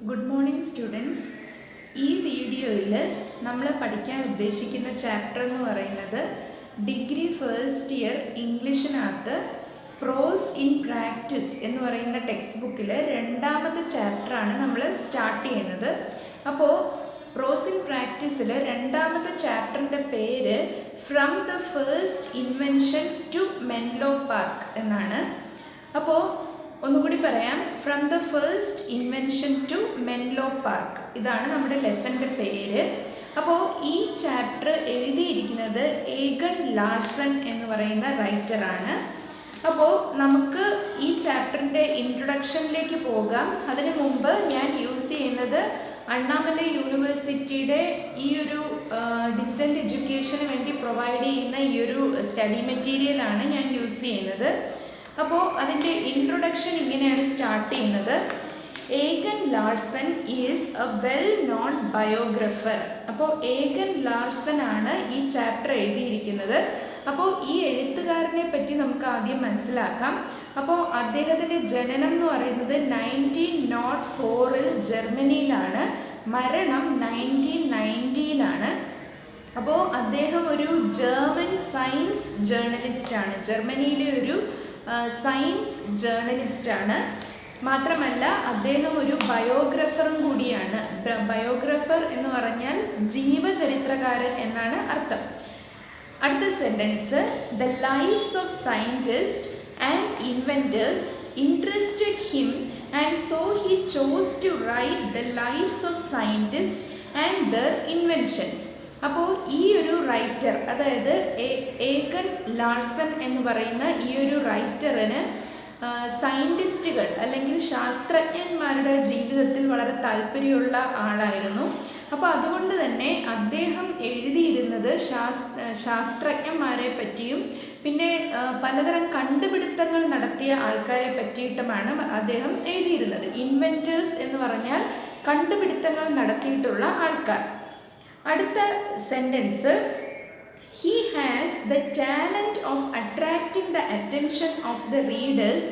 Good morning students. ഈ വീഡിയോയിൽ നമ്മൾ പഠിക്കാൻ ഉദ്ദേശിക്കുന്ന ചാപ്റ്റർ എന്ന് പറയുന്നത് ഡിഗ്രി ഫസ്റ്റ് ഇയർ ഇംഗ്ലീഷിനകത്ത് പ്രോസ് ഇൻ പ്രാക്ടീസ് എന്ന് പറയുന്ന ടെക്സ്റ്റ് ബുക്കിൽ രണ്ടാമത്തെ ചാപ്റ്ററാണ് നമ്മൾ സ്റ്റാർട്ട് ചെയ്യുന്നത്. അപ്പോൾ പ്രോസ് ഇൻ പ്രാക്ടീസിൽ രണ്ടാമത്തെ ചാപ്റ്ററിൻ്റെ പേര് from the first invention to Menlo Park എന്നാണ്. അപ്പോൾ ഒന്നുകൂടി പറയാം, from the first invention to Menlo Park, ഇതാണ് നമ്മുടെ ലെസൻ്റെ പേര്. അപ്പോൾ ഈ ചാപ്റ്റർ എഴുതിയിരിക്കുന്നത് ഏഗൺ ലാർസൺ എന്ന് പറയുന്ന റൈറ്ററാണ്. അപ്പോൾ നമുക്ക് ഈ ചാപ്റ്ററിൻ്റെ ഇൻട്രൊഡക്ഷനിലേക്ക് പോകാം. അതിനു മുമ്പ് ഞാൻ യൂസ് ചെയ്യുന്നത് അണ്ണാമലൈ യൂണിവേഴ്സിറ്റിയുടെ ഈ ഒരു ഡിസ്റ്റൻറ്റ് എഡ്യൂക്കേഷന് വേണ്ടി പ്രൊവൈഡ് ചെയ്യുന്ന ഈ ഒരു സ്റ്റഡി മെറ്റീരിയലാണ് ഞാൻ യൂസ് ചെയ്യുന്നത്. അപ്പോൾ അതിൻ്റെ ഇൻട്രൊഡക്ഷൻ ഇങ്ങനെയാണ് സ്റ്റാർട്ട് ചെയ്യുന്നത്. Egon Larsen is a well known biographer. അപ്പോൾ ഏഗൺ ലാർസൺ ആണ് ഈ ചാപ്റ്റർ എഴുതിയിരിക്കുന്നത്. അപ്പോൾ ഈ എഴുത്തുകാരനെ പറ്റി നമുക്ക് ആദ്യം മനസ്സിലാക്കാം. അപ്പോൾ അദ്ദേഹത്തിൻ്റെ ജനനം എന്ന് പറയുന്നത് 1904 ജർമ്മനിയിലാണ്, മരണം 1990 അപ്പോൾ അദ്ദേഹം ഒരു ജർമ്മൻ സയൻസ് ജേർണലിസ്റ്റാണ്, ജർമ്മനിയിലെ ഒരു സയൻസ് ജേർണലിസ്റ്റാണ്. മാത്രമല്ല അദ്ദേഹം ഒരു ബയോഗ്രഫറും കൂടിയാണ്. ബയോഗ്രഫർ എന്ന് പറഞ്ഞാൽ ജീവചരിത്രകാരൻ എന്നാണ് അർത്ഥം. അടുത്ത sentence, the lives of scientist and inventors interested him and so he chose to write the lives of scientist and their inventions. അപ്പോൾ ഈ ഒരു റൈറ്റർ, അതായത് ഏഗൺ ലാർസൺ എന്ന് പറയുന്ന ഈ ഒരു റൈറ്ററിന് സയൻറ്റിസ്റ്റുകൾ അല്ലെങ്കിൽ ശാസ്ത്രജ്ഞന്മാരുടെ ജീവിതത്തിൽ വളരെ താല്പര്യമുള്ള ആളായിരുന്നു. അപ്പോൾ അതുകൊണ്ട് തന്നെ അദ്ദേഹം എഴുതിയിരുന്നത് ശാസ്ത്രജ്ഞന്മാരെ പറ്റിയും പിന്നെ പലതരം കണ്ടുപിടുത്തങ്ങൾ നടത്തിയ ആൾക്കാരെ പറ്റിയിട്ടുമാണ് അദ്ദേഹം എഴുതിയിരുന്നത്. ഇൻവെൻറ്റേഴ്സ് എന്ന് പറഞ്ഞാൽ കണ്ടുപിടുത്തങ്ങൾ നടത്തിയിട്ടുള്ള ആൾക്കാർ. അടുത്ത sentence, he has the talent of attracting the attention of the readers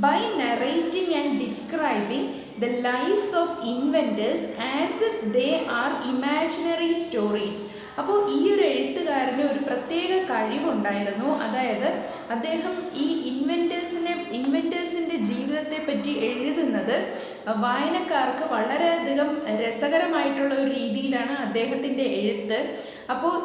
by narrating and describing the lives of inventors as if they are imaginary stories. അപ്പോൾ ഈ ഒരു എഴുത്തുകാരന് ഒരു പ്രത്യേക കഴിവുണ്ടായിരുന്നു. അതായത് അദ്ദേഹം ഈ ഇൻവെൻറ്റേഴ്സിൻ്റെ ജീവിതത്തെ പറ്റി എഴുതുന്നത് വായനക്കാർക്ക് വളരെയധികം രസകരമായിട്ടുള്ള ഒരു രീതിയിലാണ് അദ്ദേഹത്തിൻ്റെ എഴുത്ത്. അപ്പോൾ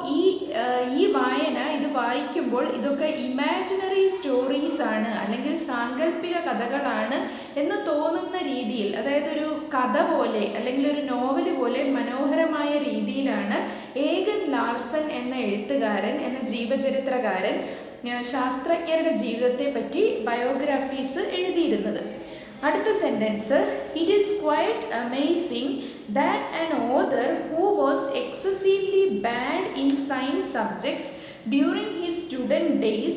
ഈ വായന ഇത് വായിക്കുമ്പോൾ ഇതൊക്കെ ഇമാജിനറി സ്റ്റോറീസ് ആണ് അല്ലെങ്കിൽ സാങ്കല്പിക കഥകളാണ് എന്ന് തോന്നുന്ന രീതിയിൽ, അതായത് ഒരു കഥ പോലെ അല്ലെങ്കിൽ ഒരു നോവൽ പോലെ മനോഹരമായ രീതിയിലാണ് ഏഗൺ ലാർസൺ എന്ന എഴുത്തുകാരൻ, എന്ന ജീവചരിത്രകാരൻ ശാസ്ത്രജ്ഞരുടെ ജീവിതത്തെ പറ്റി ബയോഗ്രാഫീസ് എഴുതിയിരുന്നത്. അടുത്ത sentence, it is quite amazing that an author who was excessively bad in science subjects during his student days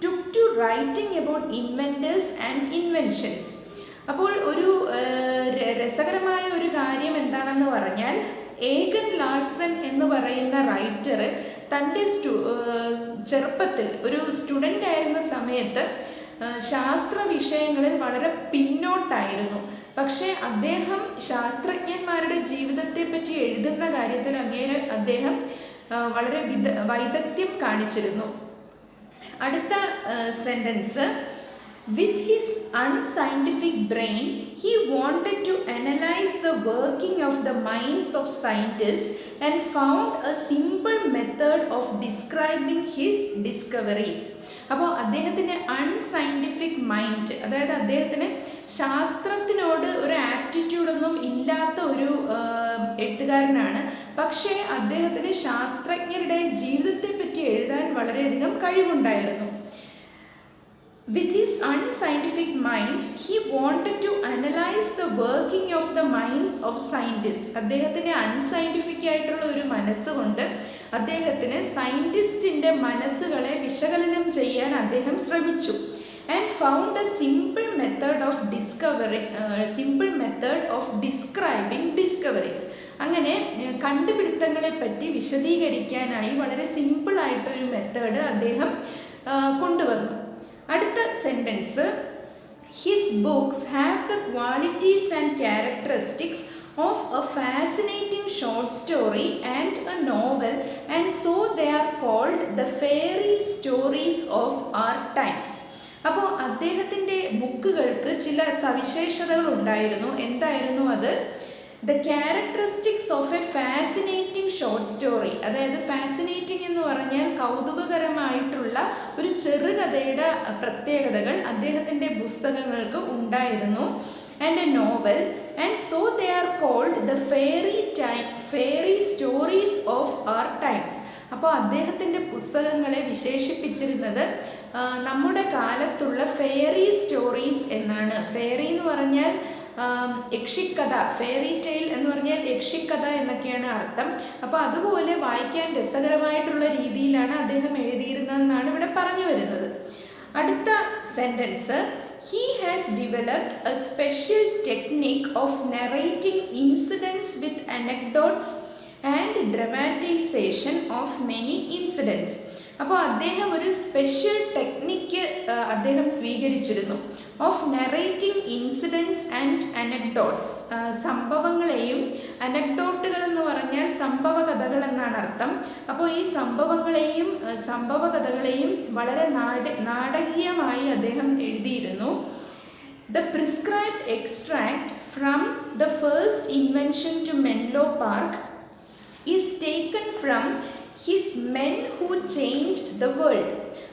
took to writing about inventors and inventions. അപ്പോൾ ഒരു രസകരമായ ഒരു കാര്യം എന്താണെന്ന് പറഞ്ഞാൽ, ഏഗൺ ലാർസൺ എന്ന് പറയുന്ന റൈറ്റർ തൻ്റെ ചെറുപ്പത്തിൽ ഒരു സ്റ്റുഡൻ്റ് ആയിരുന്ന സമയത്ത് ശാസ്ത്ര വിഷയങ്ങളിൽ വളരെ പിന്നോട്ടായിരുന്നു. പക്ഷേ അദ്ദേഹം ശാസ്ത്രജ്ഞന്മാരുടെ ജീവിതത്തെ പറ്റി എഴുതുന്ന കാര്യത്തിൽ അദ്ദേഹം വളരെ വൈദഗ്ധ്യം കാണിച്ചിരുന്നു. അടുത്ത sentence, with his unscientific brain he wanted to analyse the working of the minds of scientist and found a simple method of describing his discoveries. അപ്പോൾ അദ്ദേഹത്തിൻ്റെ അൺസയൻറ്റിഫിക് മൈൻഡ്, അതായത് അദ്ദേഹത്തിന് ശാസ്ത്രത്തിനോട് ഒരു ആപ്റ്റിറ്റ്യൂഡൊന്നും ഇല്ലാത്ത ഒരു എഴുത്തുകാരനാണ്. പക്ഷേ അദ്ദേഹത്തിന് ശാസ്ത്രജ്ഞരുടെ ജീവിതത്തെ പറ്റി എഴുതാൻ വളരെയധികം കഴിവുണ്ടായിരുന്നു. With his unscientific mind, he wanted to analyze the working of the minds of scientists. അദ്ദേഹത്തിൻ്റെ അൺസയൻറ്റിഫിക് ആയിട്ടുള്ള ഒരു മനസ്സുകൊണ്ട് അദ്ദേഹത്തിന് സയൻറ്റിസ്റ്റിൻ്റെ മനസ്സുകളെ വിശകലനം ചെയ്യാൻ അദ്ദേഹം ശ്രമിച്ചു. And found a simple method of describing discoveries. അങ്ങനെ കണ്ടുപിടുത്തങ്ങളെ പറ്റി വിശദീകരിക്കാനായി വളരെ സിമ്പിളായിട്ടൊരു മെത്തേഡ് അദ്ദേഹം കൊണ്ടുവന്നു. അടുത്ത sentence, His books have the qualities and characteristics of a fascinating short story and a novel, and so they are called the fairy stories of our times. അപ്പോൾ അദ്ദേഹത്തിൻ്റെ ബുക്കുകൾക്ക് ചില സവിശേഷതകൾ ഉണ്ടായിരുന്നു. എന്തായിരുന്നു അത്? The characteristics of a fascinating short story, അതായത് fascinating എന്ന് പറഞ്ഞാൽ കൗതുകകരമായിട്ടുള്ള ഒരു ചെറുകഥയുടെ പ്രത്യേകതകൾ അദ്ദേഹത്തിൻ്റെ പുസ്തകങ്ങൾക്ക് ഉണ്ടായിരുന്നു. And a novel, and so they are called the fairy stories of our times. അപ്പോൾ അദ്ദേഹത്തിൻ്റെ പുസ്തകങ്ങളെ വിശേഷിപ്പിച്ചിരുന്നത് നമ്മുടെ കാലത്തുള്ള ഫെയറി സ്റ്റോറീസ് എന്നാണ്. ഫെയറി എന്ന് പറഞ്ഞാൽ യക്ഷിക്കഥ, ഫെയറി ടെയിൽ എന്ന് പറഞ്ഞാൽ യക്ഷിക്കഥ എന്നൊക്കെയാണ് അർത്ഥം. അപ്പോൾ അതുപോലെ വായിക്കാൻ രസകരമായിട്ടുള്ള രീതിയിലാണ് അദ്ദേഹം എഴുതിയിരുന്നതെന്നാണ് ഇവിടെ പറഞ്ഞു വരുന്നത്. അടുത്ത sentence, he has developed a special technique of narrating incidents with anecdotes and dramatization of many incidents. അപ്പോൾ അദ്ദേഹം ഒരു സ്പെഷ്യൽ ടെക്നിക്ക് അദ്ദേഹം സ്വീകരിച്ചിരുന്നു. Of narrating incidents and anecdotes, സംഭവങ്ങളെയും അനക്ഡോട്ടുകൾ എന്ന് പറഞ്ഞാൽ സംഭവ കഥകൾ എന്നാണ് അർത്ഥം. അപ്പോൾ ഈ സംഭവ കഥകളെയും വളരെ നാടകീയമായി അദ്ദേഹം എഴുതിയിരുന്നു. The prescribed extract from the first invention to Menlo Park is taken from his men who changed the world.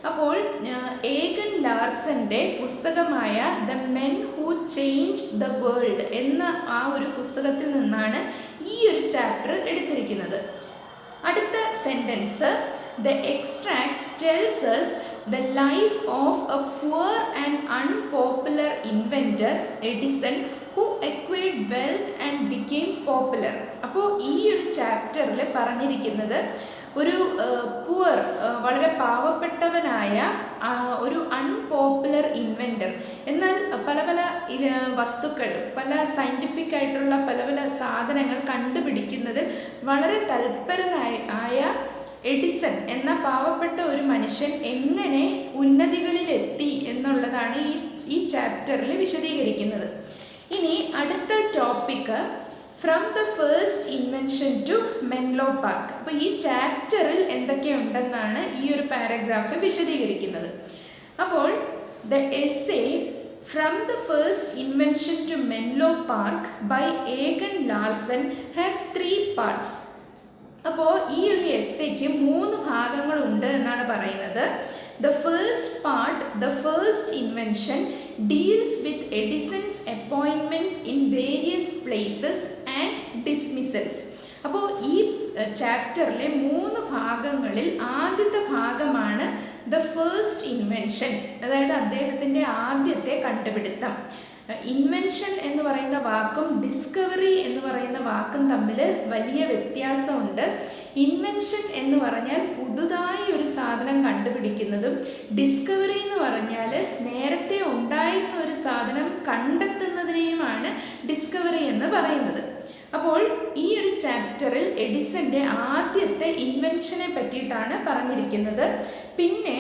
അപ്പോൾ ഏഗൻ ലാർസന്റെ പുസ്തകമായ the men who changed the world എന്ന ആ ഒരു പുസ്തകത്തിൽ നിന്നാണ് ഈ ഒരു ചാപ്റ്റർ എടുത്തിരിക്കുന്നത്. അടുത്ത sentence, the extract tells us the life of a poor and unpopular inventor, Edison, who acquired wealth and became popular. അപ്പോൾ ഈ ഒരു ചാപ്റ്ററിൽ പറഞ്ഞിരിക്കുന്നത് ഒരു പുവർ, വളരെ പാവപ്പെട്ടവനായ ഒരു അൺപോപ്പുലർ ഇൻവെൻറ്റർ, എന്നാൽ പല പല വസ്തുക്കൾ, പല സയൻറ്റിഫിക് ആയിട്ടുള്ള പല പല സാധനങ്ങൾ കണ്ടുപിടിക്കുന്നതിൽ വളരെ തൽപരനായ എഡിസൺ എന്ന പാവപ്പെട്ട ഒരു മനുഷ്യൻ എങ്ങനെ ഉന്നതികളിലെത്തി എന്നുള്ളതാണ് ഈ ചാപ്റ്ററിൽ വിശദീകരിക്കുന്നത്. ഇനി അടുത്ത topic, from the first invention to Menlo Park. അപ്പോൾ ഈ ചാപ്റ്ററിൽ എന്തൊക്കെയുണ്ടെന്നാണ് ഈ ഒരു പാരഗ്രാഫ് വിശദീകരിക്കുന്നത്. അപ്പോൾ the essay from the first invention to Menlo Park by Egon Larsen has 3 parts. അപ്പോൾ ഈ ഒരു എസ്സേക്ക് 3 ഭാഗങ്ങളുണ്ട് എന്നാണ് പറയുന്നത്. The first part, the first invention, deals with Edison's appointments in various places and dismissals. അപ്പോൾ ഈ ചാപ്റ്ററിലെ 3 ഭാഗങ്ങളിൽ ആദ്യത്തെ ഭാഗമാണ് ദ ഫസ്റ്റ് ഇൻവെൻഷൻ, അതായത് അദ്ദേഹത്തിൻ്റെ ആദ്യത്തെ കണ്ടുപിടുത്തം. ഇൻവെൻഷൻ എന്ന് പറയുന്ന വാക്കും ഡിസ്കവറി എന്ന് പറയുന്ന വാക്കും തമ്മിൽ വലിയ വ്യത്യാസമുണ്ട്. ഇൻവെൻഷൻ എന്ന് പറഞ്ഞാൽ പുതുതായി ഒരു സാധനം കണ്ടുപിടിക്കുന്നതും, ഡിസ്കവറി എന്ന് പറഞ്ഞാൽ നേരത്തെ ഉണ്ടായിരുന്ന ഒരു സാധനം കണ്ടെത്തുന്നതിനെയുമാണ് ഡിസ്കവറി എന്ന് പറയുന്നത്. അപ്പോൾ ഈ ഒരു ചാപ്റ്ററിൽ എഡിസന്റെ ആദ്യത്തെ ഇൻവെൻഷനെ പറ്റിയിട്ടാണ് പറഞ്ഞിരിക്കുന്നത്. പിന്നെ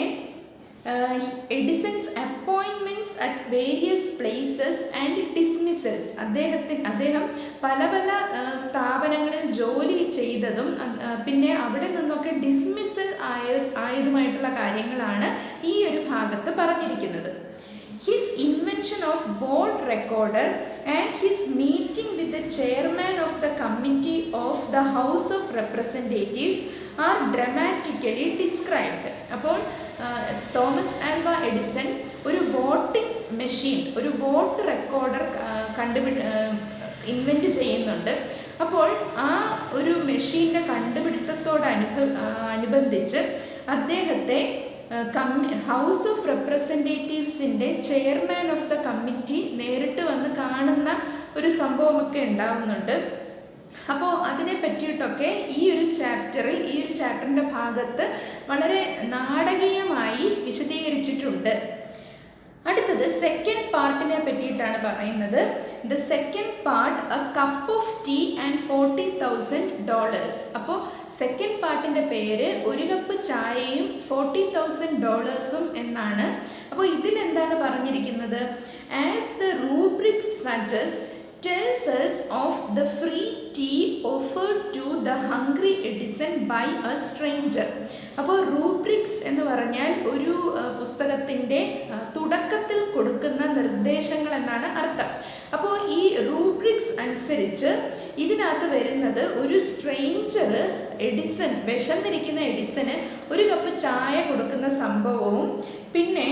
Edison's appointments at various places and dismissals, അദ്ദേഹം പല പല സ്ഥാപനങ്ങളിൽ ജോലി ചെയ്തതും പിന്നെ അവിടെ നിന്നൊക്കെ ഡിസ്മിസൽ ആയതുമായിട്ടുള്ള കാര്യങ്ങളാണ് ഈ ഒരു ഭാഗത്ത് പറഞ്ഞിരിക്കുന്നത്. His invention of board recorder and his meeting with the chairman of the committee of the House of Representatives are dramatically described. അപ്പോൾ തോമസ് ആൽവ എഡിസൺ ഒരു വോട്ടിംഗ് മെഷീൻ, ഒരു വോട്ട് റെക്കോർഡർ ഇൻവെൻറ്റ് ചെയ്യുന്നുണ്ട്. അപ്പോൾ ആ ഒരു മെഷീൻ്റെ കണ്ടുപിടുത്തത്തോടനുബന്ധിച്ച് അദ്ദേഹത്തെ ഹൗസ് ഓഫ് റെപ്രസെൻറ്റേറ്റീവ്സിൻ്റെ ചെയർമാൻ ഓഫ് ദ കമ്മിറ്റി നേരിട്ട് വന്ന് കാണുന്ന ഒരു സംഭവമൊക്കെ ഉണ്ടാവുന്നുണ്ട്. അപ്പോൾ അതിനെ പറ്റിയിട്ടൊക്കെ ഈ ഒരു ചാപ്റ്ററിൻ്റെ ഭാഗത്ത് വളരെ നാടകീയമായി വിശദീകരിച്ചിട്ടുണ്ട്. അടുത്തത് സെക്കൻഡ് പാർട്ടിനെ പറ്റിയിട്ടാണ് പറയുന്നത്. The second part, a cup of tea and $40,000. അപ്പോൾ സെക്കൻഡ് പാർട്ടിൻ്റെ പേര് ഒരു കപ്പ് ചായയും $40,000 എന്നാണ്. അപ്പോൾ ഇതിലെന്താണ് പറഞ്ഞിരിക്കുന്നത്? As the rubric suggest, tells us of the free tea offered to the hungry Edison by a stranger. അപ്പോൾ റൂബ്രിക്സ് എന്ന് പറഞ്ഞാൽ ഒരു പുസ്തകത്തിൻ്റെ തുടക്കത്തിൽ കൊടുക്കുന്ന നിർദ്ദേശങ്ങൾ എന്നാണ് അർത്ഥം. അപ്പോൾ ഈ റൂബ്രിക്സ് അനുസരിച്ച് ഇതിനകത്ത് വരുന്നത് ഒരു സ്ട്രേഞ്ചർ എഡിസൺ, വിശന്നിരിക്കുന്ന എഡിസന് ഒരു കപ്പ് ചായ കൊടുക്കുന്ന സംഭവവും പിന്നെ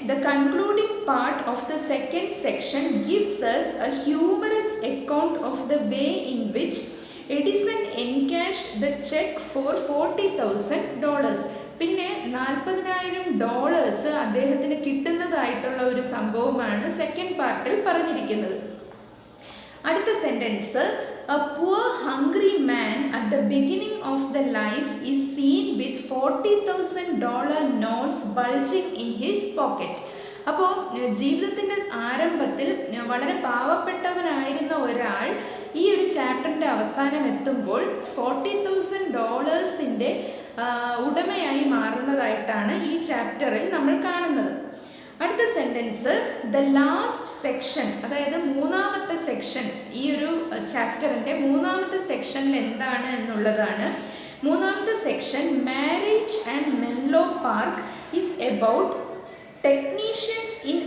the concluding part of the second section gives us a humorous account of the way in which Edison encashed the check for $40,000. പിന്നെ $40,000 അദ്ദേഹത്തിന് കിട്ടുന്നതായിട്ടുള്ള ഒരു സംഭവമാണ് സെക്കൻഡ് പാർട്ടിൽ പറഞ്ഞിരിക്കുന്നത്. അടുത്ത sentence, a poor hungry man at the beginning of the life is seen with $40,000 notes bulging in his pocket. അപ്പോൾ ജീവിതത്തിൻ്റെ ആരംഭത്തിൽ വളരെ പാവപ്പെട്ടവനായിരുന്ന ഒരാൾ ഈ ഒരു ചാപ്റ്ററിൻ്റെ അവസാനം എത്തുമ്പോൾ $40,000 ഉടമയായി മാറുന്നതായിട്ടാണ് ഈ ചാപ്റ്ററിൽ നമ്മൾ കാണുന്നത്. അടുത്ത സെൻറ്റൻസ്, ദ ലാസ്റ്റ് സെക്ഷൻ, അതായത് മൂന്നാമത്തെ സെക്ഷൻ, ഈ ഒരു ചാപ്റ്ററിൻ്റെ മൂന്നാമത്തെ സെക്ഷനിൽ എന്താണ് എന്നുള്ളതാണ്. മൂന്നാമത്തെ section, marriage and Menlo Park, is about technicians in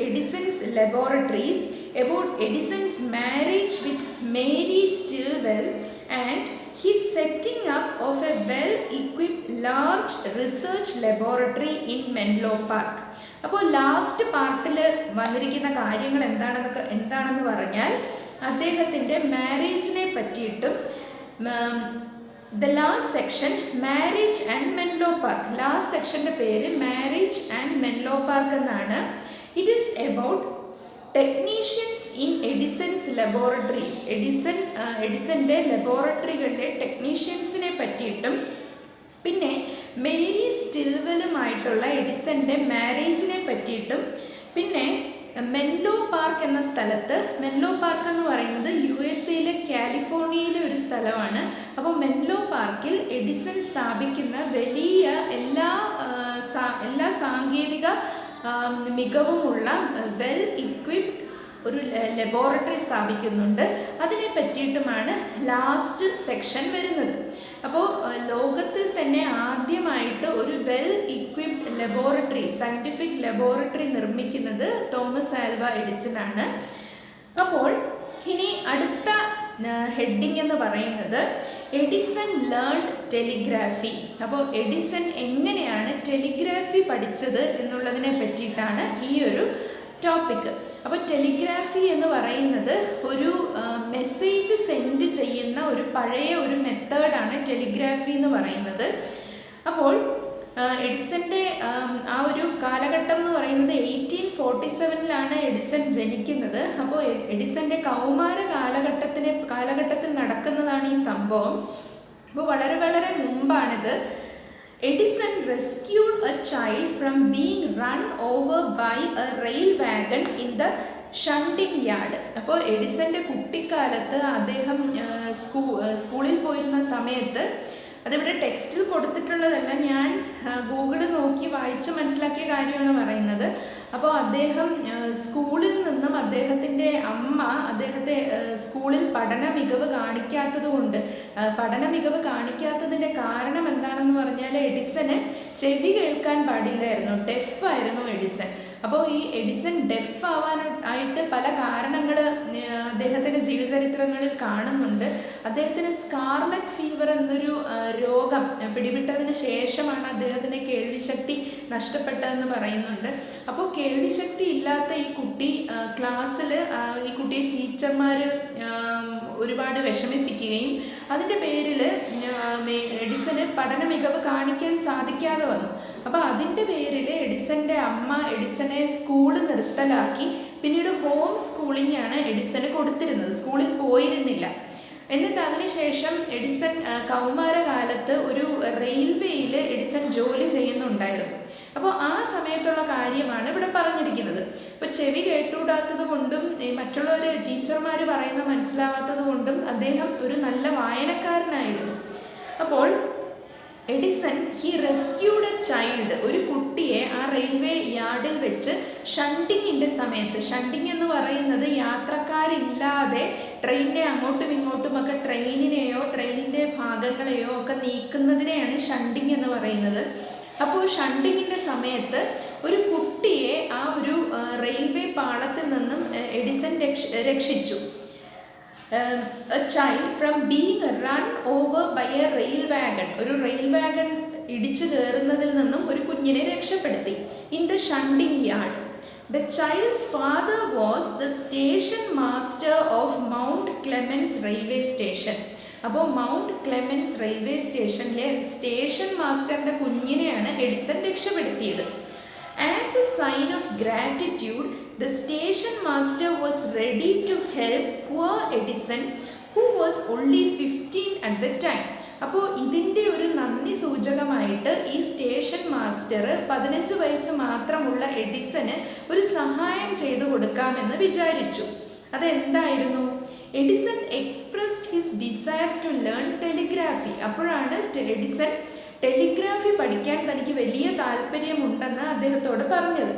Edison's laboratories, about Edison's marriage with Mary Stilwell and his setting up of a well-equipped large research laboratory in Menlo Park. അപ്പോൾ last പാർട്ടിൽ വന്നിരിക്കുന്ന കാര്യങ്ങൾ എന്താണെന്ന് പറഞ്ഞാൽ അദ്ദേഹത്തിൻ്റെ മാരേജിനെ പറ്റിയിട്ടും, the last section marriage and Menlo Park, last സെക്ഷൻ്റെ പേര് മാരേജ് ആൻഡ് മെൻലോ പാർക്ക് എന്നാണ്. It is about technicians in Edison's laboratories, എഡിസൻ്റെ ലബോറട്ടറികളിലെ ടെക്നീഷ്യൻസിനെ പറ്റിയിട്ടും പിന്നെ മേരി സ്റ്റിൽവെലുമായിട്ടുള്ള എഡിസൻ്റെ മാരേജിനെ പറ്റിയിട്ടും പിന്നെ മെൻലോ പാർക്ക് എന്ന സ്ഥലത്ത്, മെൻലോ പാർക്ക് എന്ന് പറയുന്നത് USA കാലിഫോർണിയയിലെ ഒരു സ്ഥലമാണ്. അപ്പോൾ മെൻലോ പാർക്കിൽ എഡിസൺ സ്ഥാപിക്കുന്ന വലിയ എല്ലാ സാങ്കേതിക മികവുമുള്ള വെൽ ഇക്വിപ്ഡ് ഒരു ലബോറട്ടറി സ്ഥാപിക്കുന്നുണ്ട്. അതിനെ പറ്റിയിട്ടുമാണ് ലാസ്റ്റ് സെക്ഷൻ വരുന്നത്. അപ്പോൾ ലോകത്തിൽ തന്നെ ആദ്യമായിട്ട് ഒരു വെൽ ഇക്വിപ്ഡ് ലബോറട്ടറി, സയൻറ്റിഫിക് ലബോറട്ടറി നിർമ്മിക്കുന്നത് തോമസ് ആൽവ എഡിസൺ ആണ്. അപ്പോൾ ഇനി അടുത്ത ഹെഡിങ് എന്ന് പറയുന്നത് എഡിസൺ ലേൺഡ് ടെലിഗ്രാഫി. അപ്പോൾ എഡിസൺ എങ്ങനെയാണ് ടെലിഗ്രാഫി പഠിച്ചത് എന്നുള്ളതിനെ പറ്റിയിട്ടാണ് ഈ ഒരു ടോപ്പിക്. അപ്പോൾ ടെലിഗ്രാഫി എന്ന് പറയുന്നത് ഒരു മെസ്സേജ് സെൻഡ് ചെയ്യുന്ന ഒരു പഴയ ഒരു മെത്തേഡാണ് ടെലിഗ്രാഫി എന്ന് പറയുന്നത്. അപ്പോൾ എഡിസൻ്റെ ആ ഒരു കാലഘട്ടം എന്ന് പറയുന്നത് 1847 എഡിസൺ ജനിക്കുന്നത്. അപ്പോൾ എഡിസൻ്റെ കൗമാര കാലഘട്ടത്തിൽ നടക്കുന്നതാണ് ഈ സംഭവം. അപ്പോൾ വളരെ വളരെ മുമ്പാണിത്. Edison rescued a child from being run over by a rail wagon in the shunting yard. അപ്പോൾ എഡിസൻ്റെ കുട്ടിക്കാലത്ത് അദ്ദേഹം സ്കൂളിൽ പോയിരുന്ന സമയത്ത്, അതിവിടെ ടെക്സ്റ്റിൽ കൊടുത്തിട്ടുള്ളതല്ല, ഞാൻ ഗൂഗിളിൽ നോക്കി വായിച്ച് മനസ്സിലാക്കിയ കാര്യമാണ് പറയുന്നത്. അപ്പോൾ അദ്ദേഹം സ്കൂളിൽ നിന്നും അദ്ദേഹത്തിൻ്റെ അമ്മ അദ്ദേഹത്തെ സ്കൂളിൽ പഠന മികവ് കാണിക്കാത്തതിൻ്റെ കാരണം എന്താണെന്ന് പറഞ്ഞാൽ എഡിസന് ചെവി കേൾക്കാൻ പാടില്ലായിരുന്നു, ഡെഫായിരുന്നു എഡിസൺ. അപ്പോൾ ഈ എഡിസൺ ഡെഫ് ആവാനായിട്ട് പല കാരണങ്ങൾ അദ്ദേഹത്തിൻ്റെ ജീവചരിത്രങ്ങളിൽ കാണുന്നുണ്ട്. അദ്ദേഹത്തിന് സ്കാർലറ്റ് ഫീവർ എന്നൊരു രോഗം പിടിപെട്ടതിന് ശേഷമാണ് അദ്ദേഹത്തിന് കേൾവിശക്തി നഷ്ടപ്പെട്ടതെന്ന് പറയുന്നുണ്ട്. അപ്പോൾ കേൾവിശക്തി ഇല്ലാത്ത ഈ കുട്ടി ക്ലാസ്സിൽ ഈ കുട്ടിയെ ടീച്ചർമാർ ഒരുപാട് വിഷമിപ്പിക്കുകയും അതിൻ്റെ പേരിൽ എഡിസന് പഠന മികവ് കാണിക്കാൻ സാധിക്കാതെ വന്നു. അപ്പോൾ അതിൻ്റെ പേരിൽ എഡിസൻ്റെ അമ്മ എഡിസനെ സ്കൂളിൽ നിർത്തലാക്കി. പിന്നീട് ഹോം സ്കൂളിംഗ് ആണ് എഡിസന് കൊടുത്തിരുന്നത്, സ്കൂളിൽ പോയിരുന്നില്ല. എന്നിട്ട് അതിനുശേഷം എഡിസൺ കൗമാരകാലത്ത് ഒരു റെയിൽവേയിൽ എഡിസൺ ജോലി ചെയ്യുന്നുണ്ടായിരുന്നു. അപ്പോൾ ആ സമയത്തുള്ള കാര്യമാണ് ഇവിടെ പറഞ്ഞിരിക്കുന്നത്. ഇപ്പോൾ ചെവി കേട്ടുകൂടാത്തത് കൊണ്ടും മറ്റുള്ളവർ ടീച്ചർമാർ പറയുന്ന മനസ്സിലാവാത്തത് കൊണ്ടും അദ്ദേഹം ഒരു നല്ല വായനക്കാരനായിരുന്നു. അപ്പോൾ എഡിസൺ റെസ്ക്യൂഡ് എ ചൈൽഡ്, ഒരു കുട്ടിയെ ആ റെയിൽവേ യാർഡിൽ വെച്ച് ഷണ്ടിങ്ങിൻ്റെ സമയത്ത്, ഷണ്ടിങ് എന്ന് പറയുന്നത് യാത്രക്കാരില്ലാതെ ട്രെയിനിനെ അങ്ങോട്ടും ഇങ്ങോട്ടുമൊക്കെ ട്രെയിനിൻ്റെ ഭാഗങ്ങളെയോ ഒക്കെ നീക്കുന്നതിനെയാണ് ഷണ്ടിങ് എന്ന് പറയുന്നത്. അപ്പോൾ ഷണ്ടിങ്ങിൻ്റെ സമയത്ത് ഒരു കുട്ടിയെ ആ ഒരു റെയിൽവേ പാളത്തിൽ നിന്നും എഡിസൺ രക്ഷിച്ചു. A child from being run over by a rail wagon. ഒരു റെയിൽ വാഗൺ ഇടിച്ചു കയറുന്നതിൽ നിന്നും ഒരു കുഞ്ഞിനെ രക്ഷപ്പെടുത്തി. In the shunting yard. The child's father was the station master of Mount Clemens railway station. അപ്പോൾ മൗണ്ട് ക്ലെമൻസ് റെയിൽവേ സ്റ്റേഷനിലെ station മാസ്റ്ററിൻ്റെ കുഞ്ഞിനെയാണ് Edison രക്ഷപ്പെടുത്തിയത്. As a sign of gratitude, the station master was ready to help poor Edison, who was only 15 at the time. അപ്പോൾ ഇതിൻ്റെ ഒരു നന്ദി സൂചകമായിട്ട് ഈ station master 15 വയസ്സ് മാത്രമുള്ള എഡിസന് ഒരു സഹായം ചെയ്തു കൊടുക്കാമെന്ന് വിചാരിച്ചു. അതെന്തായിരുന്നു? Edison expressed his desire to learn telegraphy. അപ്പോഴാണ് എഡിസൺ ടെലിഗ്രാഫി പഠിക്കാൻ തനിക്ക് വലിയ താല്പര്യമുണ്ടെന്ന് അദ്ദേഹത്തോട് പറഞ്ഞത്.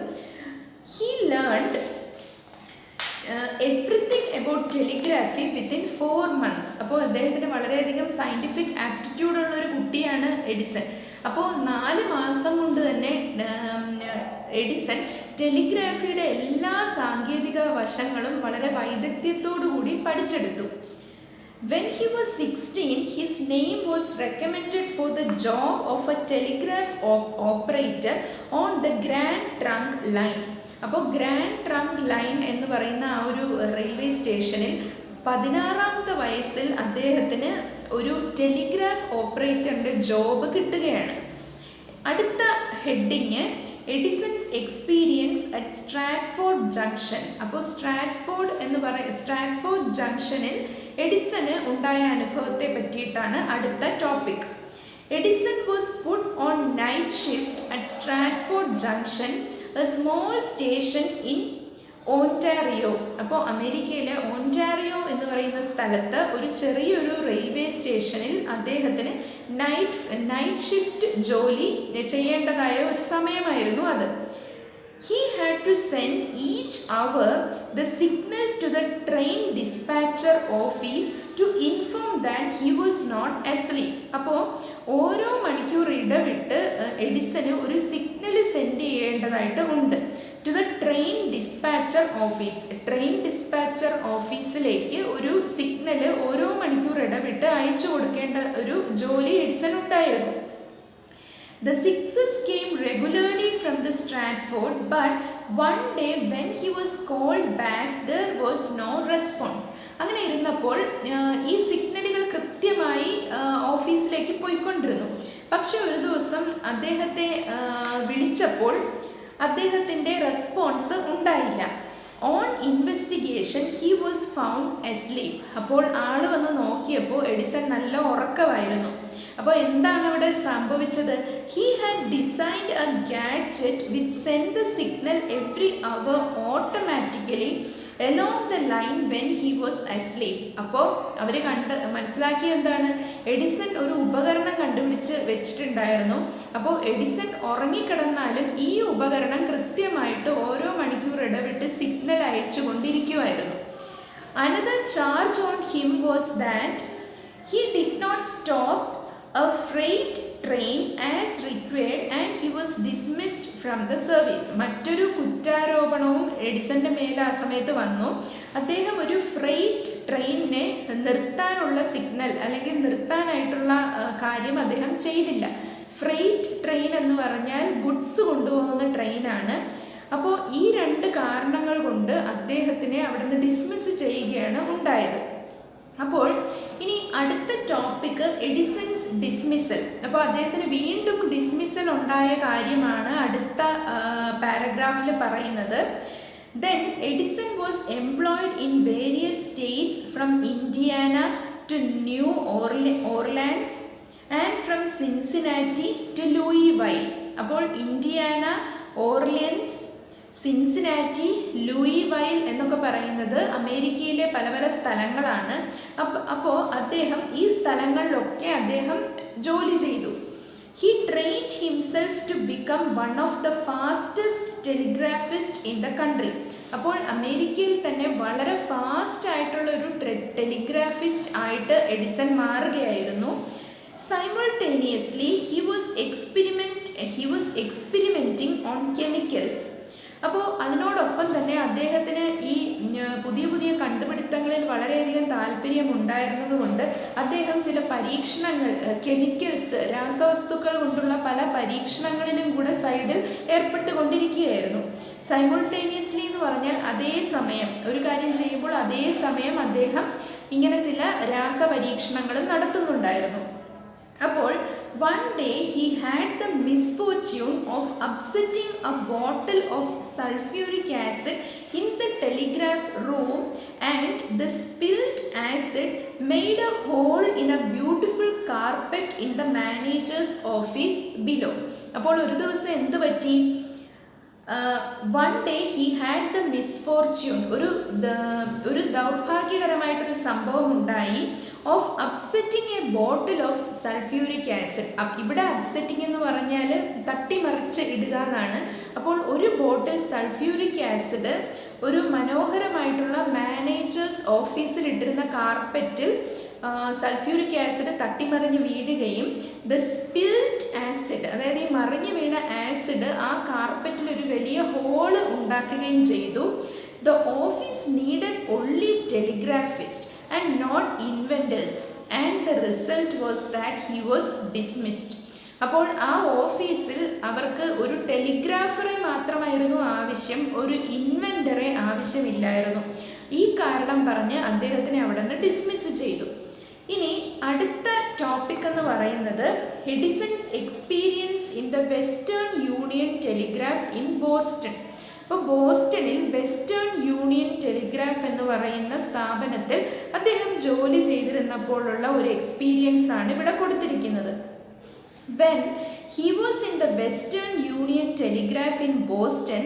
He learned everything about telegraphy within 4 months. അപ്പോൾ അദ്ദേഹത്തിന് വളരെയധികം സയൻറ്റിഫിക് ആപ്റ്റിറ്റ്യൂഡ് ഉള്ള ഒരു കുട്ടിയാണ് എഡിസൺ. അപ്പോൾ 4 മാസം കൊണ്ട് തന്നെ എഡിസൺ ടെലിഗ്രാഫിയുടെ എല്ലാ സാങ്കേതിക വശങ്ങളും വളരെ വൈദഗ്ധ്യത്തോടു കൂടി പഠിച്ചെടുത്തു. When he was 16, his name was recommended for the job of a telegraph operator on the Grand Trunk Line. അപ്പോൾ ഗ്രാൻഡ് ട്രങ്ക് ലൈൻ എന്ന് പറയുന്ന ആ ഒരു റെയിൽവേ സ്റ്റേഷനിൽ 16-ാമത്തെ വയസ്സിൽ അദ്ദേഹത്തിന് ഒരു ടെലിഗ്രാഫ് ഓപ്പറേറ്ററിൻ്റെ ജോബ് കിട്ടുകയാണ്. അടുത്ത heading Edison's experience at Stratford Junction. അപ്പോൾ സ്ട്രാറ്റ്ഫോർഡ് ജംഗ്ഷനിൽ എഡിസന് ഉണ്ടായ അനുഭവത്തെ പറ്റിയിട്ടാണ് അടുത്ത topic. Edison was put on night shift at Stratford Junction, a small station in Ontario. അപ്പോൾ അമേരിക്കയിലെ ഓൺടാരിയോ എന്ന് പറയുന്ന സ്ഥലത്ത് ഒരു ചെറിയൊരു റെയിൽവേ സ്റ്റേഷനിൽ അദ്ദേഹത്തിന് നൈറ്റ് ഷിഫ്റ്റ് ജോലി ചെയ്യേണ്ടതായ ഒരു സമയമായിരുന്നു അത്. He had to send each hour the signal to the train dispatcher office to inform that he was not asleep. അപ്പോൾ ഓരോ മണിക്കൂർ ഇടവിട്ട് എഡിസന് ഒരു സിഗ്നൽ സെൻഡ് ചെയ്യേണ്ടതായിട്ട് ഉണ്ട്. To the train dispatcher office. Train dispatcher ഓഫീസിലേക്ക് ഒരു സിഗ്നൽ ഓരോ മണിക്കൂർ ഇടവിട്ട് അയച്ചു കൊടുക്കേണ്ട ഒരു ജോലി എഡിസൺ ഉണ്ടായിരുന്നു. The success came regularly from the Stratford, but one day when he was called back, there was no response. അങ്ങനെ ഇരുന്നപ്പോൾ ഈ സിഗ്നലുകൾ കൃത്യമായി ഓഫീസിലേക്ക് പോയിക്കൊണ്ടിരുന്നു. പക്ഷെ ഒരു ദിവസം അദ്ദേഹത്തെ വിളിച്ചപ്പോൾ അദ്ദേഹത്തിൻ്റെ റെസ്പോൺസ് ഉണ്ടായില്ല. On investigation he was found asleep. അപ്പോൾ ആൾ വന്ന് നോക്കിയപ്പോൾ എഡിസൺ നല്ല ഉറക്കമായിരുന്നു. അപ്പോൾ എന്താണ് അവിടെ സംഭവിച്ചത്? He had designed a gadget which send the signal every hour automatically along the line when he was asleep. അപ്പോൾ അവർ മനസ്സിലാക്കിയ എന്താണ്? എഡിസൺ ഒരു ഉപകരണം കണ്ടുപിടിച്ച് വെച്ചിട്ടുണ്ടായിരുന്നു. അപ്പോൾ എഡിസൺ ഉറങ്ങിക്കിടന്നാലും ഈ ഉപകരണം കൃത്യമായിട്ട് ഓരോ മണിക്കൂർ ഇടവിട്ട് സിഗ്നൽ അയച്ചു കൊണ്ടിരിക്കുമായിരുന്നു. Another charge on him was that he did not stop a freight train as required and he was dismissed from the service. മറ്റൊരു കുറ്റാരോപണവും എഡിസന്റെ മേൽ ആ സമയത്ത് വന്നു. അദ്ദേഹം ഒരു ഫ്രൈറ്റ് ട്രെയിനിനെ നിർത്താനുള്ള സിഗ്നൽ അല്ലെങ്കിൽ നിർത്താനായിട്ടുള്ള കാര്യം അദ്ദേഹം ചെയ്തില്ല. ഫ്രൈറ്റ് ട്രെയിൻ എന്ന് പറഞ്ഞാൽ ഗുഡ്സ് കൊണ്ടുപോകുന്ന ട്രെയിനാണ്. അപ്പോൾ ഈ 2 കാരണങ്ങൾ കൊണ്ട് അദ്ദേഹത്തിനെ അവിടെ നിന്ന് ഡിസ്മിസ് ചെയ്യുകയാണ് ഉണ്ടായത്. അപ്പോൾ ഇനി അടുത്ത ടോപ്പിക്ക് എഡിസൺസ് ഡിസ്മിസൽ. അപ്പോൾ അദ്ദേഹത്തിന് വീണ്ടും ഡിസ്മിസൽ ഉണ്ടായ കാര്യമാണ് അടുത്ത പാരഗ്രാഫിൽ പറയുന്നത്. Then Edison was employed in various states from Indiana to New Orleans and from Cincinnati to Louisville. അപ്പോൾ ഇൻഡിയാന, ഓർലിയൻസ്, സിൻസിനാറ്റി, ലൂയിവൈൽ എന്നൊക്കെ പറയുന്നത് അമേരിക്കയിലെ പല പല സ്ഥലങ്ങളാണ്. അപ്പോൾ അദ്ദേഹം ഈ സ്ഥലങ്ങളിലൊക്കെ അദ്ദേഹം ജോലി ചെയ്തു. He trained himself to become one of the fastest telegraphists in the country. അപ്പോൾ അമേരിക്കയിൽ തന്നെ വളരെ ഫാസ്റ്റ് ആയിട്ടുള്ള ഒരു ടെലിഗ്രാഫിസ്റ്റ് ആയിട്ട് എഡിസൺ മാറുകയായിരുന്നു. Simultaneously, he was experimenting on chemicals. അപ്പോൾ അതിനോടൊപ്പം തന്നെ അദ്ദേഹത്തിന് ഈ പുതിയ പുതിയ കണ്ടുപിടുത്തങ്ങളിൽ വളരെയധികം താല്പര്യമുണ്ടായിരുന്നതുകൊണ്ട് അദ്ദേഹം ചില പരീക്ഷണങ്ങൾ, കെമിക്കൽസ്, രാസവസ്തുക്കൾ കൊണ്ടുള്ള പല പരീക്ഷണങ്ങളിലും കൂടെ സൈഡിൽ ഏർപ്പെട്ടുകൊണ്ടിരിക്കുകയായിരുന്നു. സൈമൾട്ടേനിയസ്ലി എന്ന് പറഞ്ഞാൽ അതേ സമയം ഒരു കാര്യം ചെയ്യുമ്പോൾ അതേ സമയം അദ്ദേഹം ഇങ്ങനെ ചില രാസപരീക്ഷണങ്ങളും നടത്തുന്നുണ്ടായിരുന്നു. അപ്പോൾ one day he had the misfortune of upsetting a bottle of sulfuric acid in the telegraph room, and the spilled acid made a hole in a beautiful carpet in the manager's office below. അപ്പോൾ ഒരു ദിവസം എന്ത് പറ്റി? One day he had the misfortune, ഒരു ദൗർഭാഗ്യകരമായിട്ടൊരു സംഭവം ഉണ്ടായി. Of upsetting A bottle of sulphuric acid. ഇവിടെ upsetting എന്ന് പറഞ്ഞാൽ തട്ടിമറിച്ച് ഇടുക എന്നാണ്. അപ്പോൾ ഒരു ബോട്ടിൽ സൾഫ്യൂരിക് ആസിഡ് ഒരു മനോഹരമായിട്ടുള്ള മാനേജേഴ്സ് ഓഫീസിൽ ഇട്ടിരുന്ന കാർപ്പറ്റിൽ സൾഫ്യൂരിക് ആസിഡ് തട്ടിമറിഞ്ഞ് വീഴുകയും ദ സ്പിൽഡ് ആസിഡ്, അതായത് ഈ മറിഞ്ഞു വീണ ആസിഡ് ആ കാർപ്പറ്റിൽ ഒരു വലിയ ഹോള് ഉണ്ടാക്കുകയും ചെയ്തു. The office needed only telegraphist and not inventors, and the result was that he was dismissed. അപ്പോൾ ആ ഓഫീസിൽ അവർക്ക് ഒരു ടെലിഗ്രാഫറെ മാത്രമായിരുന്നു ആവശ്യം, ഒരു ഇൻവെൻ്ററെ ആവശ്യമില്ലായിരുന്നു. ഈ കാരണം പറഞ്ഞ് അദ്ദേഹത്തിനെ അവിടെ നിന്ന് ഡിസ്മിസ് ചെയ്തു. ഇനി അടുത്ത ടോപ്പിക് എന്ന് പറയുന്നത് Edison's experience in the Western Union Telegraph in Boston. അപ്പോൾ ബോസ്റ്റണിൽ വെസ്റ്റേൺ യൂണിയൻ ടെലിഗ്രാഫ് എന്ന് പറയുന്ന സ്ഥാപനത്തിൽ അദ്ദേഹം ജോലി ചെയ്തിരുന്നപ്പോഴുള്ള ഒരു എക്സ്പീരിയൻസ് ആണ് ഇവിടെ കൊടുത്തിരിക്കുന്നത്. When he was in the Western Union Telegraph in Boston,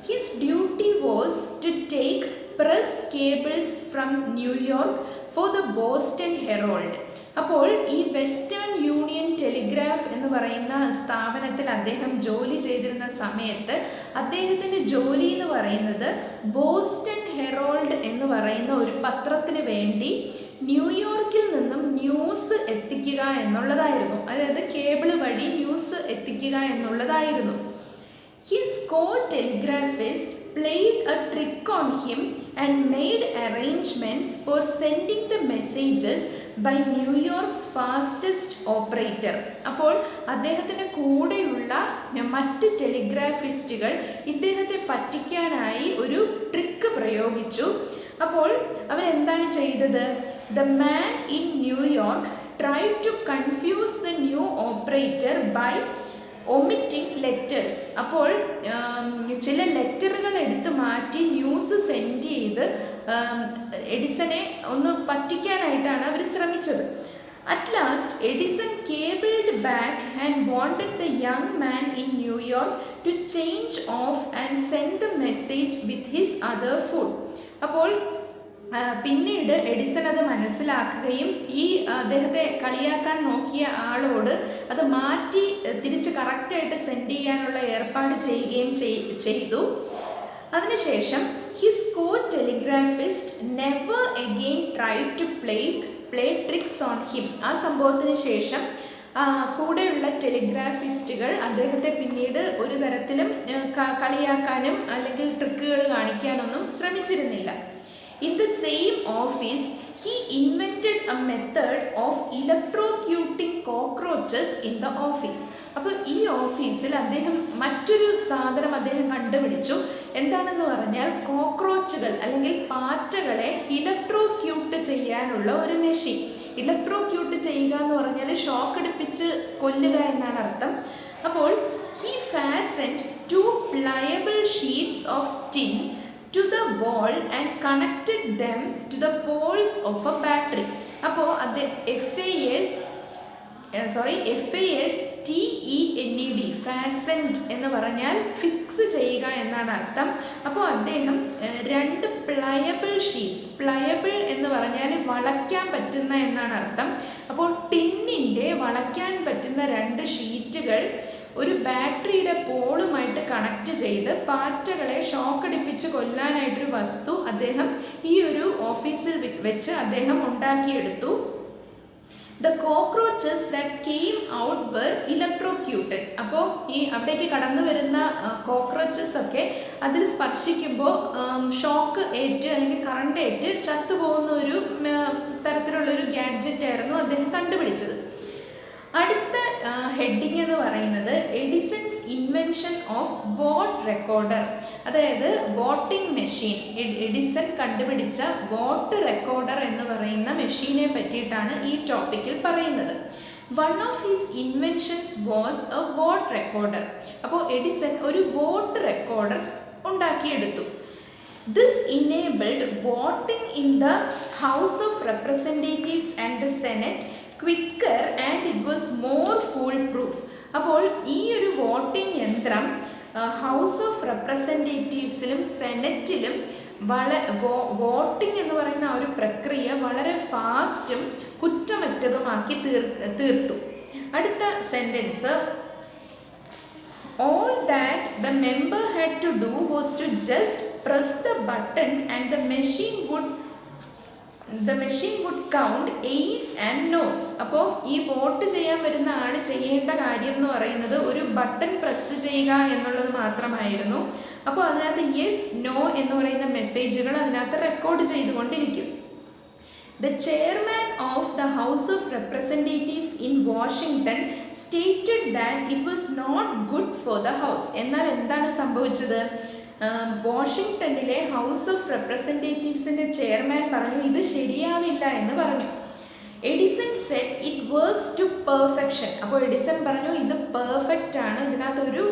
his duty was to take press cables from New York for the Boston Herald. അപ്പോൾ ഈ വെസ്റ്റേൺ യൂണിയൻ ടെലിഗ്രാഫ് എന്ന് പറയുന്ന സ്ഥാപനത്തിൽ അദ്ദേഹം ജോലി ചെയ്തിരുന്ന സമയത്ത് അദ്ദേഹത്തിൻ്റെ ജോലി എന്ന് പറയുന്നത് ബോസ്റ്റൺ ഹെറോൾഡ് എന്ന് പറയുന്ന ഒരു പത്രത്തിന് വേണ്ടി ന്യൂയോർക്കിൽ നിന്നും ന്യൂസ് എത്തിക്കുക എന്നുള്ളതായിരുന്നു. അതായത് കേബിൾ വഴി ന്യൂസ് എത്തിക്കുക എന്നുള്ളതായിരുന്നു. His co-telegraphist played a trick on him and made arrangements for sending the messages by New York's fastest operator. അപ്പോൾ അദ്ദേഹത്തിന് കൂടെയുള്ള മറ്റ് ടെലിഗ്രാഫിസ്റ്റുകൾ ഇദ്ദേഹത്തെ പറ്റിക്കാനായി ഒരു ട്രിക്ക് പ്രയോഗിച്ചു. അപ്പോൾ അവരെന്താണ് ചെയ്തത്? The man in New York tried to confuse the new operator by omitting letters. അപ്പോൾ ചില ലെറ്ററുകൾ എടുത്ത് മാറ്റി ന്യൂസ് സെൻഡ് ചെയ്ത് എഡിസനെ ഒന്ന് പറ്റിക്കാനായിട്ടാണ് അവർ ശ്രമിച്ചത്. At last, Edison cabled back and wanted the young man in New York to change off and send the message with his other foot. അപ്പോൾ പിന്നീട് Edison അത് മനസ്സിലാക്കുകയും ഈ അദ്ദേഹത്തെ കളിയാക്കാൻ നോക്കിയ ആളോട് അത് മാറ്റി തിരിച്ച് കറക്റ്റായിട്ട് സെൻഡ് ചെയ്യാനുള്ള ഏർപ്പാട് ചെയ്യുകയും ചെയ്തു. അതിനുശേഷം his co-telegraphist never again tried to play tricks on him. ആ സംഭവത്തിന് ശേഷം കൂടെയുള്ള ടെലിഗ്രാഫിസ്റ്റുകൾ അദ്ദേഹത്തെ പിന്നീട് ഒരു തരത്തിലും കളിയാക്കാനും അല്ലെങ്കിൽ ട്രിക്കുകൾ കാണിക്കാനൊന്നും ശ്രമിച്ചിരുന്നില്ല. In the same office, he invented a method of electrocuting cockroaches in the office. അപ്പോൾ ഈ ഓഫീസിൽ അദ്ദേഹം മറ്റൊരു സാധനം അദ്ദേഹം കണ്ടുപിടിച്ചു. എന്താണെന്ന് പറഞ്ഞാൽ കോക്രോച്ചുകൾ അല്ലെങ്കിൽ പാറ്റകളെ ഇലക്ട്രോക്യൂട്ട് ചെയ്യാനുള്ള ഒരു മെഷീൻ. ഇലക്ട്രോക്യൂട്ട് ചെയ്യുക എന്ന് പറഞ്ഞാൽ ഷോക്ക് അടിപ്പിച്ച് കൊല്ലുക എന്നാണ് അർത്ഥം. അപ്പോൾ he fastened 2 pliable sheets of tin to the wall and connected them to the poles of a battery. അപ്പോൾ അത് FASTENED fastened എന്ന് പറഞ്ഞാൽ ഫിക്സ് ചെയ്യുക എന്നാണ് അർത്ഥം. അപ്പോൾ അദ്ദേഹം 2 പ്ലയബിൾ ഷീറ്റ്സ്, പ്ലയബിൾ എന്ന് പറഞ്ഞാൽ വളയ്ക്കാൻ പറ്റുന്ന എന്നാണ് അർത്ഥം. അപ്പോൾ ടിന്നിൻ്റെ വളയ്ക്കാൻ പറ്റുന്ന 2 ഷീറ്റുകൾ ഒരു ബാറ്ററിയുടെ പോളുമായിട്ട് കണക്ട് ചെയ്ത് പാറ്റകളെ ഷോക്കടിപ്പിച്ച് കൊല്ലാനായിട്ടൊരു വസ്തു അദ്ദേഹം ഈ ഒരു ഓഫീസിൽ വെച്ച് അദ്ദേഹം ഉണ്ടാക്കിയെടുത്തു. The cockroaches that came out were electrocuted. അപ്പോൾ ഈ അവിടേക്ക് കടന്നു വരുന്ന കോക്രോച്ചസ് ഒക്കെ അതിൽ സ്പർശിക്കുമ്പോൾ ഷോക്ക് ഏറ്റ് അല്ലെങ്കിൽ കറണ്ട് ഏറ്റ് ചത്തുപോകുന്ന ഒരു തരത്തിലുള്ളൊരു ഗാഡ്ജറ്റ് ആയിരുന്നു അദ്ദേഹം കണ്ടുപിടിച്ചത്. അടുത്ത ഹെഡിങ് എന്ന് പറയുന്നത് Edison's invention of vote recorder, അതായത് വോട്ടിംഗ് മെഷീൻ. എഡിസൺ കണ്ടുപിടിച്ച വോട്ട് റെക്കോർഡർ എന്ന് പറയുന്ന മെഷീനെ പറ്റിയിട്ടാണ് ഈ ടോപ്പിക്കിൽ പറയുന്നത്. One of his inventions was a vote recorder. അപ്പോൾ എഡിസൺ ഒരു വോട്ട് റെക്കോർഡർ ഉണ്ടാക്കിയെടുത്തു. This enabled voting in the House of Representatives and the Senate quicker and it was more foolproof. അപ്പോൾ ഈ ഒരു വോട്ടിംഗ് യന്ത്രം ഹൗസ് ഓഫ് റെപ്രസെൻറ്റേറ്റീവ്സിലും സെനറ്റിലും voting എന്ന് പറയുന്ന ആ ഒരു പ്രക്രിയ വളരെ ഫാസ്റ്റും കുറ്റമറ്റതുമാക്കി തീർത്തു. അടുത്ത sentence, all that the member had to do was to just press the button and the machine would count yeas and no's. അപ്പോൾ ഈ വോട്ട് ചെയ്യാൻ വരുന്ന ആൾ ചെയ്യേണ്ട കാര്യം എന്ന് പറയുന്നത് ഒരു ബട്ടൺ പ്രസ് ചെയ്യുക എന്നുള്ളത് മാത്രമായിരുന്നു. അപ്പോൾ അതിനകത്ത് യെസ് നോ എന്ന് പറയുന്ന മെസ്സേജുകൾ അതിനകത്ത് റെക്കോർഡ് ചെയ്തുകൊണ്ടിരിക്കും. The chairman of the House of Representatives in Washington stated that it was not good for the house. എന്നാൽ എന്താണ് സംഭവിച്ചത്? വാഷിങ്ടണിലെ ഹൗസ് ഓഫ് റെപ്രസെൻറ്റേറ്റീവ്സിൻ്റെ ചെയർമാൻ പറഞ്ഞു ഇത് ശരിയാവില്ല എന്ന് പറഞ്ഞു. Edison said it works to perfection. അപ്പോൾ എഡിസൺ പറഞ്ഞു ഇത് പെർഫെക്റ്റ് ആണ്, ഇതിനകത്തൊരു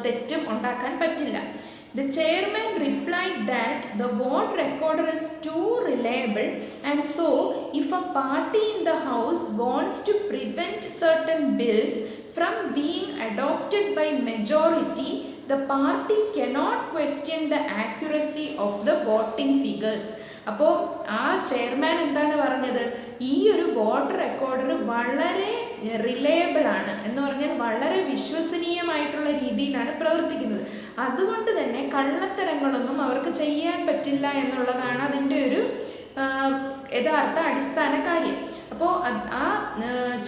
തെറ്റും ഉണ്ടാക്കാൻ പറ്റില്ല. The chairman replied that the vote recorder is too reliable and so if a party in the house wants to prevent certain bills from being adopted by majority, the party cannot question the accuracy of the voting figures. അപ്പോൾ ആ chairman എന്താണ് പറഞ്ഞത്? ഈ ഒരു vote recorder വളരെ reliable ആണ് എന്ന് പറഞ്ഞാൽ വളരെ വിശ്വസനീയമായിട്ടുള്ള രീതിയിലാണ് പ്രവർത്തിക്കുന്നത്. അതുകൊണ്ട് തന്നെ കള്ളത്തരങ്ങളൊന്നും അവർക്ക് ചെയ്യാൻ പറ്റില്ല എന്നുള്ളതാണ് അതിൻ്റെ ഒരു യഥാർത്ഥ അടിസ്ഥാന കാര്യം. അപ്പോൾ ആ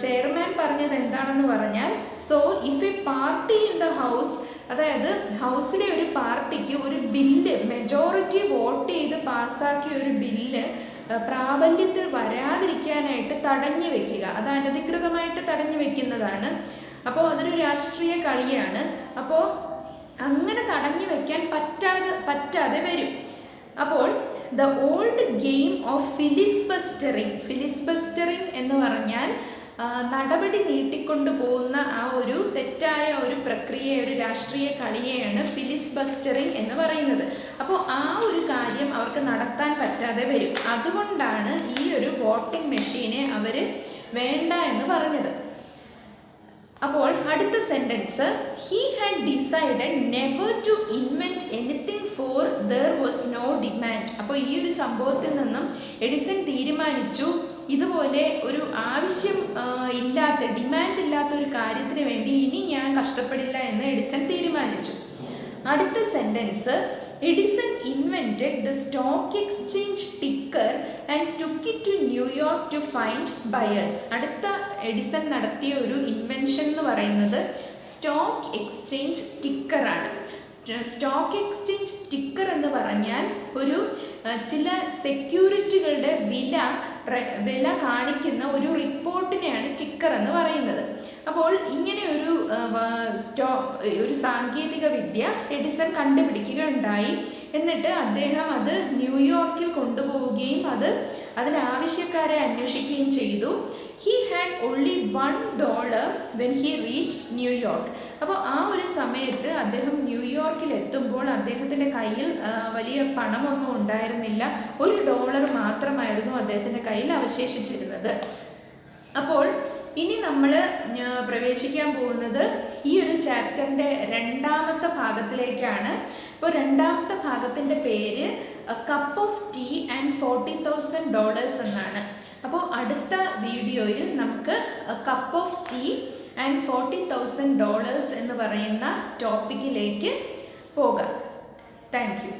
ചെയർമാൻ പറഞ്ഞത് എന്താണെന്ന് പറഞ്ഞാൽ, so if A party in the house, അതായത് ഹൗസിലെ ഒരു പാർട്ടിക്ക് ഒരു ബില്ല് മെജോറിറ്റി വോട്ട് ചെയ്ത് പാസ്സാക്കിയ ഒരു ബില്ല് പ്രാബല്യത്തിൽ വരാതിരിക്കാനായിട്ട് തടഞ്ഞു വെക്കുക, അത് അനധികൃതമായിട്ട് തടഞ്ഞു വെക്കുന്നതാണ്. അപ്പോൾ അതൊരു രാഷ്ട്രീയ കളിയാണ്. അപ്പോൾ അങ്ങനെ തടഞ്ഞു വെക്കാൻ പറ്റാതെ വരും. അപ്പോൾ ദ ഓൾഡ് ഗെയിം ഓഫ് ഫിലിസ്ബസ്റ്ററിങ് എന്ന് പറഞ്ഞാൽ നടപടി നീട്ടിക്കൊണ്ടു പോകുന്ന ആ ഒരു തെറ്റായ ഒരു പ്രക്രിയ, ഒരു രാഷ്ട്രീയ കളിയെയാണ് ഫിലിസ്ബസ്റ്ററിങ് എന്ന് പറയുന്നത്. അപ്പോൾ ആ ഒരു കാര്യം അവർക്ക് നടത്താൻ പറ്റാതെ വരും. അതുകൊണ്ടാണ് ഈ ഒരു വോട്ടിംഗ് മെഷീനെ അവർ വേണ്ട എന്ന് പറഞ്ഞത്. അപ്പോൾ അടുത്ത sentence, he had decided never to invent anything for there was no demand. അപ്പോൾ ഈ ഒരു സംഭവത്തിൽ നിന്നും എഡിസൺ തീരുമാനിച്ചു ഇതുപോലെ ഒരു ആവശ്യം ഇല്ലാത്ത, ഡിമാൻഡ് ഇല്ലാത്ത ഒരു കാര്യത്തിന് വേണ്ടി ഇനി ഞാൻ കഷ്ടപ്പെടില്ല എന്ന് എഡിസൺ തീരുമാനിച്ചു. അടുത്ത sentence, Edison invented the stock exchange ticker and took it to New York to find buyers. അടുത്ത എഡിസൺ നടത്തിയ ഒരു ഇൻവെൻഷൻ എന്ന് പറയുന്നത് സ്റ്റോക്ക് എക്സ്ചേഞ്ച് ടിക്കറാണ്. സ്റ്റോക്ക് എക്സ്ചേഞ്ച് ടിക്കർ എന്ന് പറഞ്ഞാൽ ഒരു ചില സെക്യൂരിറ്റികളുടെ വില കാണിക്കുന്ന ഒരു റിപ്പോർട്ടിനെയാണ് ടിക്കർ എന്ന് പറയുന്നത്. അപ്പോൾ ഇങ്ങനെ ഒരു സാങ്കേതിക വിദ്യ എഡിസൺ കണ്ടുപിടിക്കുകയുണ്ടായി. എന്നിട്ട് അദ്ദേഹം അത് ന്യൂയോർക്കിൽ കൊണ്ടുപോവുകയും അതിനാവശ്യക്കാരെ അന്വേഷിക്കുകയും ചെയ്തു. He had only $1 when he reached New York. അപ്പോൾ ആ ഒരു സമയത്ത് അദ്ദേഹം ന്യൂയോർക്കിൽ എത്തുമ്പോൾ അദ്ദേഹത്തിൻ്റെ കയ്യിൽ വലിയ പണമൊന്നും ഉണ്ടായിരുന്നില്ല. $1 മാത്രമായിരുന്നു അദ്ദേഹത്തിൻ്റെ കയ്യിൽ അവശേഷിച്ചിരുന്നത്. അപ്പോൾ ഇനി നമ്മൾ പ്രവേശിക്കാൻ പോകുന്നത് ഈ ഒരു ചാപ്റ്ററിൻ്റെ രണ്ടാമത്തെ ഭാഗത്തിലേക്കാണ്. അപ്പോൾ രണ്ടാമത്തെ ഭാഗത്തിൻ്റെ പേര് കപ്പ് ഓഫ് ടീ ആൻഡ് $40,000 എന്നാണ്. അപ്പോൾ അടുത്ത വീഡിയോയിൽ നമുക്ക് കപ്പ് ഓഫ് ടീ ആൻഡ് $40,000 എന്ന് പറയുന്ന ടോപ്പിക്കിലേക്ക് പോകാം. Thank you.